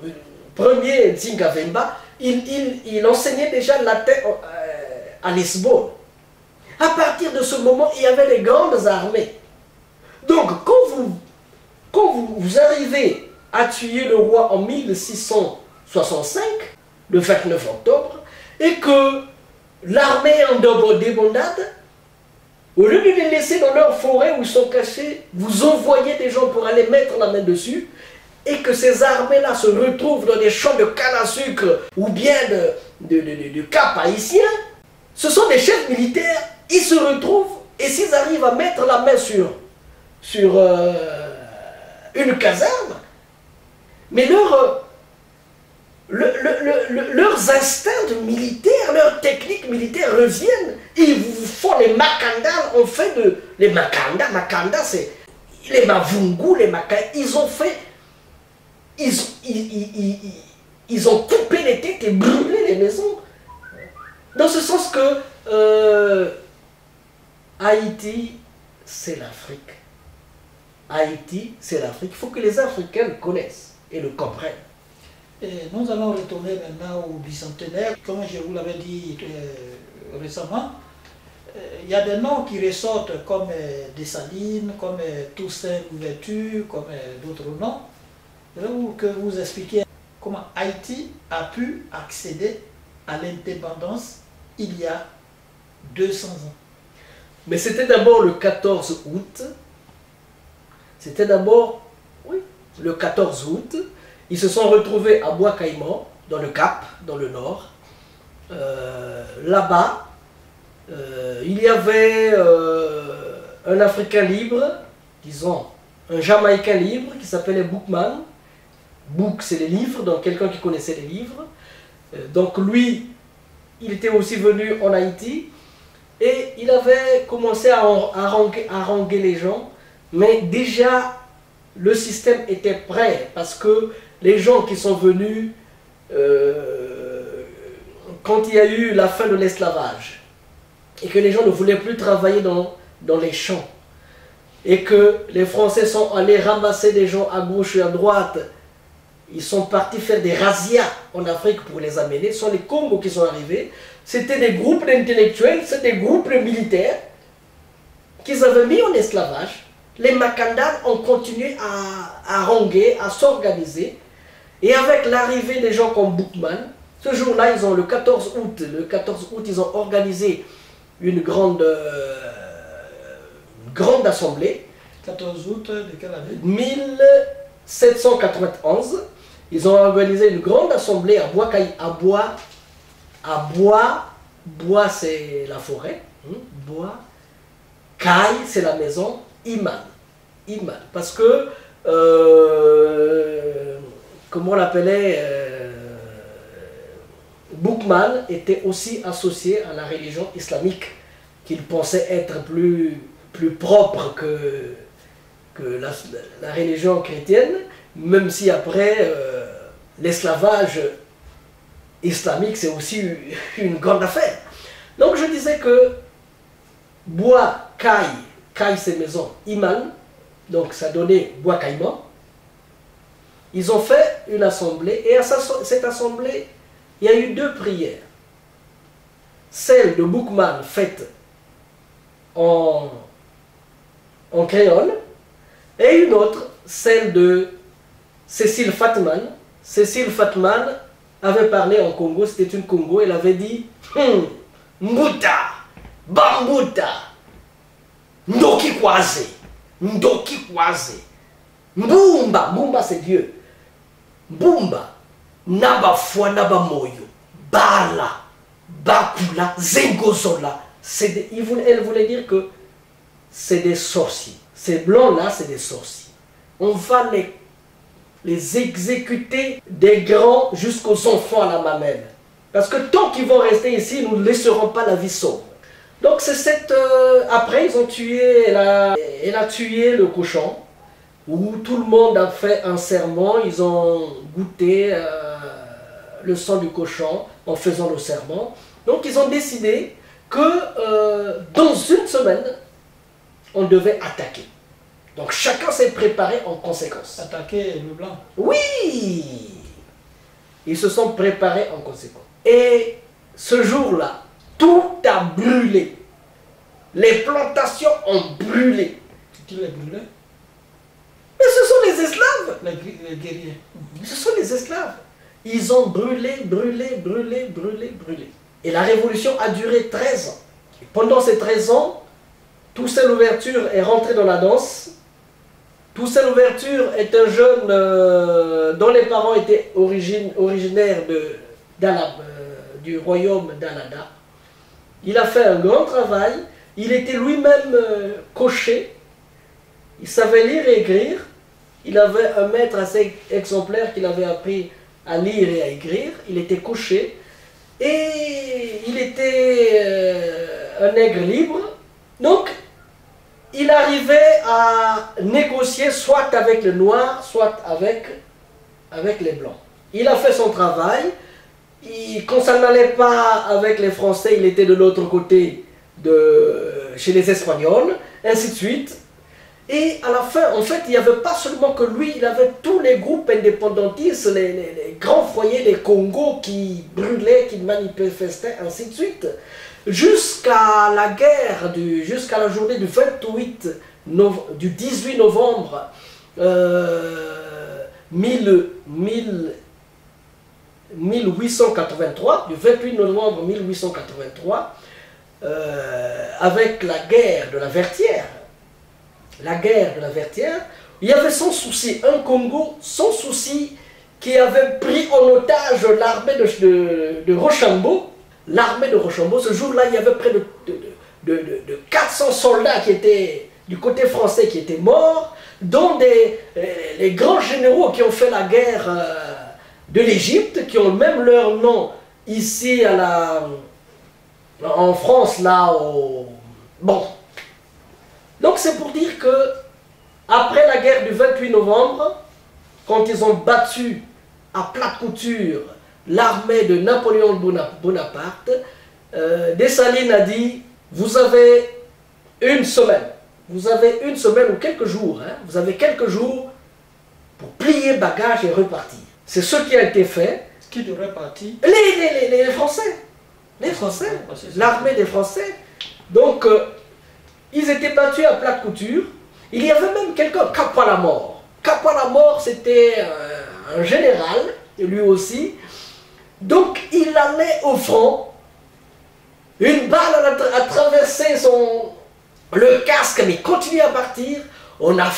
Ier Nzingavemba, il enseignait déjà le latin à Lisbonne. À partir de ce moment, il y avait les grandes armées. Donc, quand vous arrivez à tuer le roi en 1665, le 29 octobre, et que l'armée est en débandade, au lieu de les laisser dans leur forêt où ils sont cachés, vous envoyez des gens pour aller mettre la main dessus, et que ces armées-là se retrouvent dans des champs de canne à sucre ou bien de cap haïtien, ce sont des chefs militaires, ils se retrouvent, et s'ils arrivent à mettre la main sur une caserne, mais leurs instincts militaires, leurs techniques militaires reviennent. Ils vous font les Makanda, on fait les Makanda c'est les Mavungu, les Makanda, ils ont fait, ils ont coupé les têtes et brûlé les maisons. Dans ce sens que Haïti, c'est l'Afrique. Haïti, c'est l'Afrique. Il faut que les Africains le connaissent et le comprennent.
Et nous allons retourner maintenant au bicentenaire. Comme je vous l'avais dit récemment, il y a des noms qui ressortent comme Dessalines, comme Toussaint Louverture, comme d'autres noms. Je veux que vous expliquiez comment Haïti a pu accéder à l'indépendance il y a 200 ans.
Mais c'était d'abord le 14 août. C'était d'abord, oui, le 14 août. Ils se sont retrouvés à Bois-Caïman, dans le Cap, dans le nord. Là-bas, il y avait un Africain libre, disons, un Jamaïcain libre qui s'appelait Boukman. Bouk, c'est les livres, donc quelqu'un qui connaissait les livres. Donc lui, il était aussi venu en Haïti et il avait commencé à haranguer les gens. Mais déjà, le système était prêt parce que les gens qui sont venus, quand il y a eu la fin de l'esclavage, et que les gens ne voulaient plus travailler dans les champs, et que les Français sont allés ramasser des gens à gauche et à droite, ils sont partis faire des razzias en Afrique pour les amener, ce sont les Congos qui sont arrivés, c'était des groupes d'intellectuels, c'était des groupes militaires qu'ils avaient mis en esclavage. Les Makandans ont continué à haranguer, à s'organiser. Et avec l'arrivée des gens comme Boukman, ce jour-là, ils ont le 14 août, ils ont organisé une grande assemblée.
14 août de quelle année?
1791. Ils ont organisé une grande assemblée à Bois, c'est la forêt. Bois. Caille, c'est la maison. Iman. Parce que, comment on l'appelait, Boukman était aussi associé à la religion islamique, qu'il pensait être plus propre que la religion chrétienne, même si après, l'esclavage islamique, c'est aussi une grande affaire. Donc je disais que Bois, Caille, c'est maison, Iman, donc ça donnait Bois-Caïman. Ils ont fait une assemblée, et à cette assemblée, il y a eu deux prières. Celle de Boukman faite en créole, et une autre, celle de Cécile Fatman. Cécile Fatman avait parlé en Congo, c'était une Congo, elle avait dit Mbuta, Bambuta, Ndoki Kwaze, Mbumba, Mbumba c'est Dieu, Mbumba, Naba Foi, Naba Moyo, Bala, Bakula, Zengozola. Elle voulait dire que c'est des sorciers. Ces blancs-là, c'est des sorciers. On va les exécuter des grands jusqu'aux enfants à la mamelle. Parce que tant qu'ils vont rester ici, nous ne laisserons pas la vie sauve. Donc c'est cette... après, ils ont tué... Elle a tué le cochon, où tout le monde a fait un serment. Ils ont goûté le sang du cochon en faisant le serment. Donc ils ont décidé que dans une semaine, on devait attaquer. Donc chacun s'est préparé en conséquence.
Attaquer le blanc.
Oui! Ils se sont préparés en conséquence. Et ce jour-là, tout a brûlé. Les plantations ont brûlé.
Qui les brûlait?
Mais ce sont les esclaves.
Les guerriers.
Ce sont les esclaves. Ils ont brûlé, brûlé, brûlé, brûlé, brûlé. Et la révolution a duré 13 ans. Et pendant ces 13 ans, Toussaint Louverture est rentré dans la danse. Toussaint Louverture est un jeune dont les parents étaient originaires du royaume d'Alada. Il a fait un grand travail. Il était lui-même cocher. Il savait lire et écrire. Il avait un maître assez exemplaire qui l'avait appris à lire et à écrire. Il était cocher. Et il était un nègre libre. Donc, il arrivait à négocier soit avec les Noirs, soit avec les Blancs. Il a fait son travail. Quand ça n'allait pas avec les Français, il était de l'autre côté, chez les Espagnols, ainsi de suite. Et à la fin, en fait, il n'y avait pas seulement que lui, il avait tous les groupes indépendantistes, les grands foyers des Congo qui brûlaient, qui manifestaient, ainsi de suite. Jusqu'à la guerre, jusqu'à la journée du 18 novembre 1883, du 28 novembre 1883, avec la guerre de la Vertière. La guerre de la Vertière, il y avait sans souci un Congo sans souci qui avait pris en otage l'armée de Rochambeau. L'armée de Rochambeau, ce jour-là, il y avait près de 400 soldats qui étaient du côté français qui étaient morts, dont les grands généraux qui ont fait la guerre de l'Égypte, qui ont même leur nom ici en France, là, bon. Donc c'est pour dire que, après la guerre du 28 novembre, quand ils ont battu à plate couture l'armée de Napoléon Bonaparte, Dessalines a dit, vous avez une semaine ou quelques jours, hein, vous avez quelques jours pour plier bagages et repartir. C'est ce qui a été fait.
Qui devrait partir?
Les Français. Les Français. L'armée des Français. Donc, ils étaient battus à plate couture. Il y avait même quelqu'un, Capalamor. Capalamor, c'était un général, lui aussi. Donc, il allait au front. Une balle a traversé le casque, mais il continue à partir. On a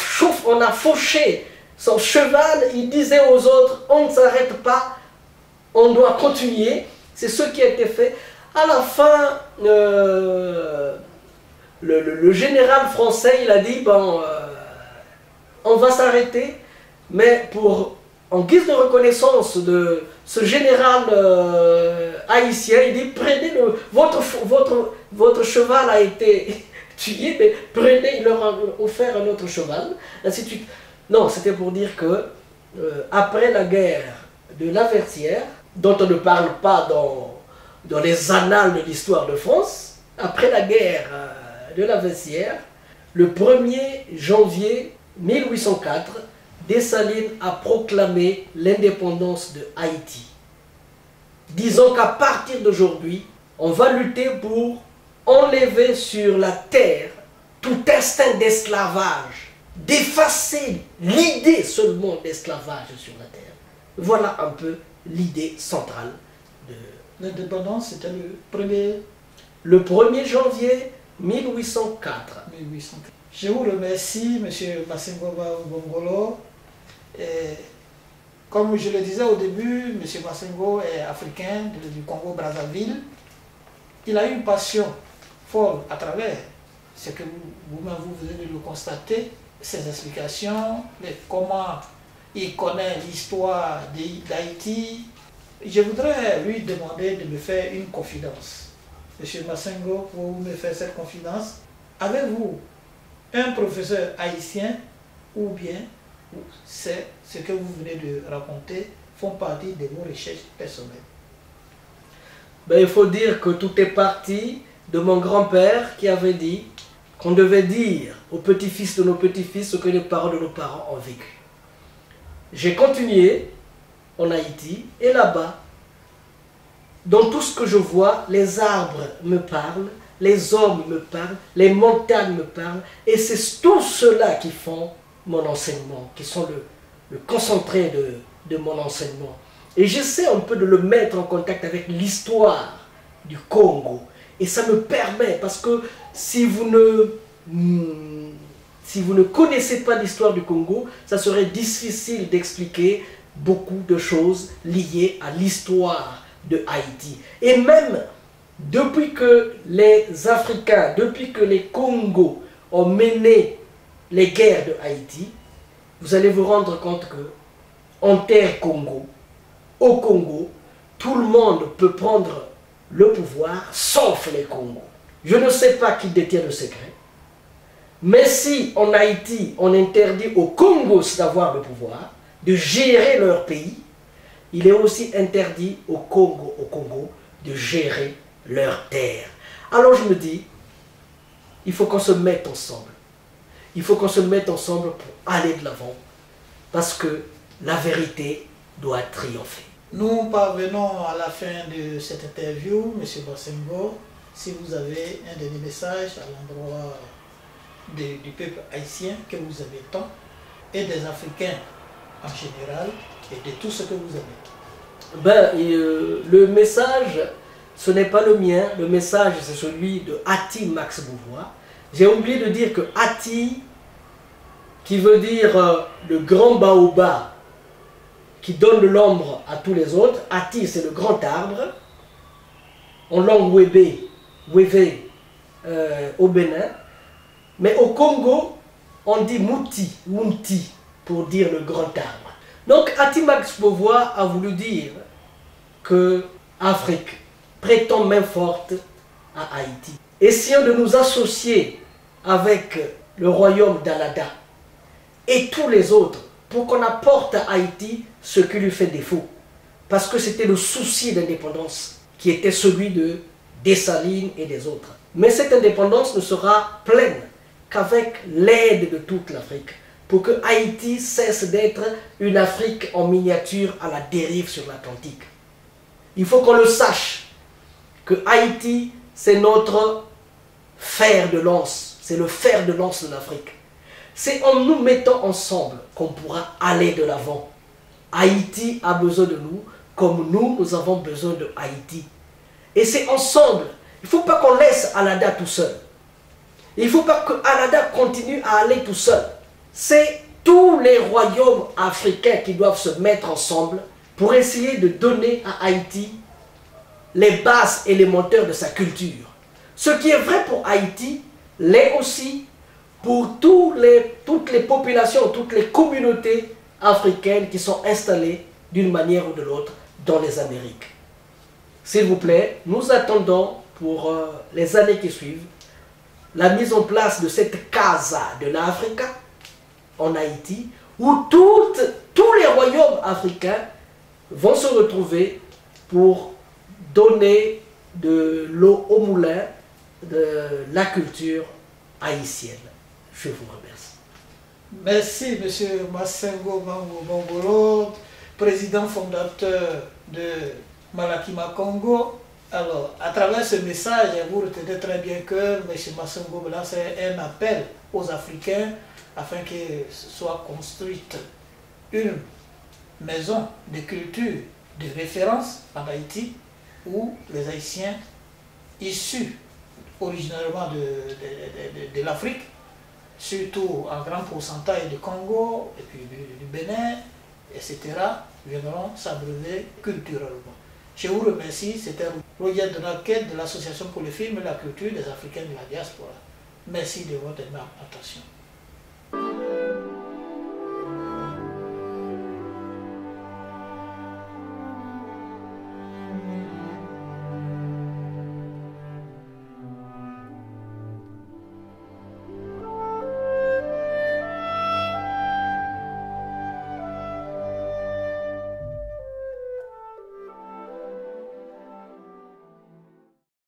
fauché son cheval. Il disait aux autres, on ne s'arrête pas, on doit continuer. C'est ce qui a été fait. À la fin, le général français, il a dit, bon, on va s'arrêter, mais en guise de reconnaissance de ce général haïtien, il dit, prenez votre cheval a été tué, mais prenez, il leur a offert un autre cheval, ainsi de suite. Non, c'était pour dire que, après la guerre de la Vertière, dont on ne parle pas dans les annales de l'histoire de France, après la guerre de la Vertière, le 1er janvier 1804, Dessalines a proclamé l'indépendance de Haïti. Disons qu'à partir d'aujourd'hui, on va lutter pour enlever sur la terre tout instinct d'esclavage, d'effacer l'idée seulement d'esclavage sur la terre. Voilà un peu l'idée centrale de...
L'indépendance, c'était
le 1er janvier 1804.
Je vous remercie, M. Massengo Ngongolo. Comme je le disais au début, M. Massengo est africain du Congo-Brazzaville. Il a eu une passion folle à travers ce que vous-même vous venez de le constater, ses explications, comment il connaît l'histoire d'Haïti, Je voudrais lui demander de me faire une confidence. Monsieur Massengo, pour me faire cette confidence, avez-vous un professeur haïtien ou bien c'est ce que vous venez de raconter font partie de vos recherches personnelles?
Ben, il faut dire que tout est parti de mon grand-père qui avait dit qu'on devait dire aux petits-fils de nos petits-fils ce que les parents de nos parents ont vécu. J'ai continué en Haïti et là-bas, dans tout ce que je vois, les arbres me parlent, les hommes me parlent, les montagnes me parlent, et c'est tout cela qui font mon enseignement, qui sont le concentré de mon enseignement. Et j'essaie un peu de le mettre en contact avec l'histoire du Congo. Et ça me permet, parce que si vous ne connaissez pas l'histoire du Congo, ça serait difficile d'expliquer beaucoup de choses liées à l'histoire de Haïti. Et même depuis que les Africains, depuis que les Congos ont mené les guerres de Haïti, vous allez vous rendre compte que en terre Congo, au Congo, tout le monde peut prendre le pouvoir, sauf les Congos. Je ne sais pas qui détient le secret, mais si en Haïti, on interdit aux Congos d'avoir le pouvoir, de gérer leur pays, il est aussi interdit au Congo de gérer leur terre. Alors je me dis, il faut qu'on se mette ensemble. Il faut qu'on se mette ensemble pour aller de l'avant, parce que la vérité doit triompher.
Nous parvenons à la fin de cette interview, M. Massengo. Si vous avez un dernier message à l'endroit du peuple haïtien que vous aimez tant, et des Africains en général, et de tout ce que vous aimez.
Ben, le message, ce n'est pas le mien, le message c'est celui de Ati Max Beauvoir. J'ai oublié de dire que Ati, qui veut dire le grand baobab, qui donne de l'ombre à tous les autres. Ati, c'est le grand arbre. En langue wébé, au Bénin. Mais au Congo, on dit Mouti, Wunti, pour dire le grand arbre. Donc, Ati Max Beauvoir a voulu dire que Afrique, prêtons main forte à Haïti. Essayons de nous associer avec le royaume d'Alada et tous les autres pour qu'on apporte à Haïti ce qui lui fait défaut. Parce que c'était le souci d'indépendance qui était celui de Dessalines et des autres. Mais cette indépendance ne sera pleine qu'avec l'aide de toute l'Afrique, pour que Haïti cesse d'être une Afrique en miniature à la dérive sur l'Atlantique. Il faut qu'on le sache, que Haïti, c'est notre fer de lance, c'est le fer de lance de l'Afrique. C'est en nous mettant ensemble qu'on pourra aller de l'avant. Haïti a besoin de nous, comme nous avons besoin de Haïti. Et c'est ensemble. Il ne faut pas qu'on laisse Alada tout seul. Il ne faut pas que Alada continue à aller tout seul. C'est tous les royaumes africains qui doivent se mettre ensemble pour essayer de donner à Haïti les bases élémentaires de sa culture. Ce qui est vrai pour Haïti l'est aussi pour toutes les populations, toutes les communautés africaines qui sont installées d'une manière ou de l'autre dans les Amériques. S'il vous plaît, nous attendons pour les années qui suivent la mise en place de cette Casa de l'Africa en Haïti, où tous les royaumes africains vont se retrouver pour donner de l'eau au moulin de la culture haïtienne. Je vous remercie.
Merci, M. Massengo Bongolo, président fondateur de Malakima Congo. Alors, à travers ce message, vous retenez très bien que M. Massengo lance un appel aux Africains afin que soit construite une maison de culture de référence en Haïti où les Haïtiens issus originairement de l'Afrique, surtout en grand pourcentage du Congo et puis du Bénin, etc., viendront s'abreuver culturellement. Je vous remercie, c'était Roger Donald de l'Association pour le film et la culture des Africains de la diaspora. Merci de votre attention.